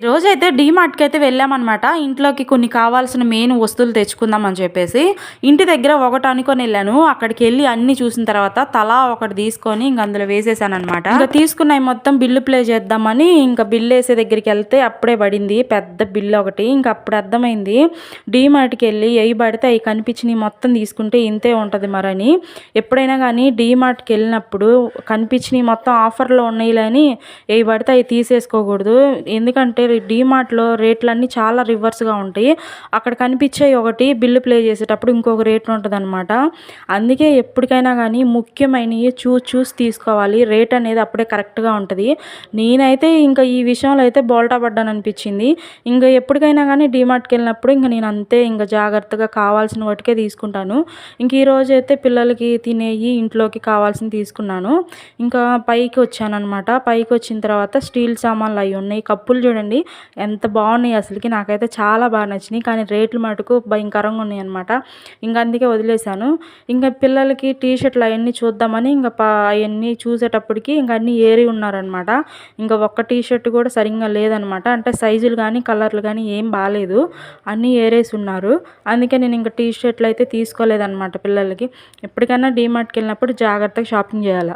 రోజైతే డీమార్ట్‌కి అయితే వెళ్ళామనమాట. ఇంట్లోకి కొన్ని కావాల్సిన మెయిన్ వస్తువులు తెచ్చుకుందాం అని చెప్పేసి. ఇంటి దగ్గర ఒకటి అనుకోనెళ్ళాను. అక్కడికెళ్ళి అన్నీ చూసిన తర్వాత తలా ఒకటి తీసుకొని ఇంక అందులో వేసేసాననమాట. ఇంక తీసుకున్నయి మొత్తం బిల్లు ప్లే చేద్దామని ఇంక బిల్లేసే దగ్గరికెళ్తే అప్పుడే పడింది పెద్ద బిల్లు ఒకటి. ఇంక అప్పుడు అర్థమైంది డీమార్ట్‌కెళ్ళి ఎయి పడితే అయి కనిపించినయి మొత్తం తీసుకుంటే ఇంతే ఉంటది మరని. ఎప్పుడైనా గానీ డీమార్ట్‌కెళ్ళినప్పుడు కనిపించినయి మొత్తం ఆఫర్‌లో ఉన్నయిలే అని ఎయి పడితే అయి తీసేసుకోకూడదు. ఎందుకంటే డీమార్ట్‌లో రేట్లన్నీ చాలా రివర్స్‌గా ఉంటాయి. అక్కడ కనిపించేయి ఒకటి బిల్లు ప్లే చేసేటప్పుడు ఇంకొక రేట్ ఉంటదనమాట. అందుకే ఎప్పటికైనా గానీ ముఖ్యమైనయి చూసి తీసుకోవాలి. రేట్ అనేది అప్పుడే కరెక్ట్‌గా ఉంటది. నేనైతే ఇంక ఈ విషయంలో అయితే బోల్తా పడ్డాననిపించింది. ఇంక ఎప్పటికైనా గానీ డీమార్ట్‌కెళ్ళినప్పుడు ఇంక నేను అంతే ఇంక జాగ్రత్తగా కావాల్సిన వాటికే తీసుకుంటాను. ఇంక ఈరోజైతే పిల్లలకి తినేయి, ఇంట్లోకి కావాల్సినవి తీసుకున్నాను. ఇంకా పైకొచ్చాననమాట. పైకొచ్చిన తర్వాత స్టీల్ సామాన్లు అయి ఉన్నాయి. కప్పులు చూడండి ఎంత బాగున్నాయి అసలుకి. నాకైతే చాలా బాగా నచ్చినాయి. కానీ రేట్లు మటుకు భయంకరంగా ఉన్నాయన్నమాట. ఇంక అందుకే వదిలేశాను. ఇంకా పిల్లలకి టీ షర్ట్లు అవన్నీ చూద్దామని ఇంక అవన్నీ చూసేటప్పటికి ఇంక అన్నీ ఏరి ఉన్నారనమాట. ఇంకా ఒక్క టీ షర్ట్ కూడా సరిగ్గా లేదనమాట. అంటే సైజులు కానీ కలర్లు కానీ ఏం బాలేదు. అన్నీ ఏరేసి ఉన్నారు. అందుకే నేను ఇంక టీ షర్ట్లు అయితే తీసుకోలేదనమాట పిల్లలకి. ఎప్పటికైనా డీమార్ట్‌కి వెళ్ళినప్పుడు జాగ్రత్తగా షాపింగ్ చేయాలి.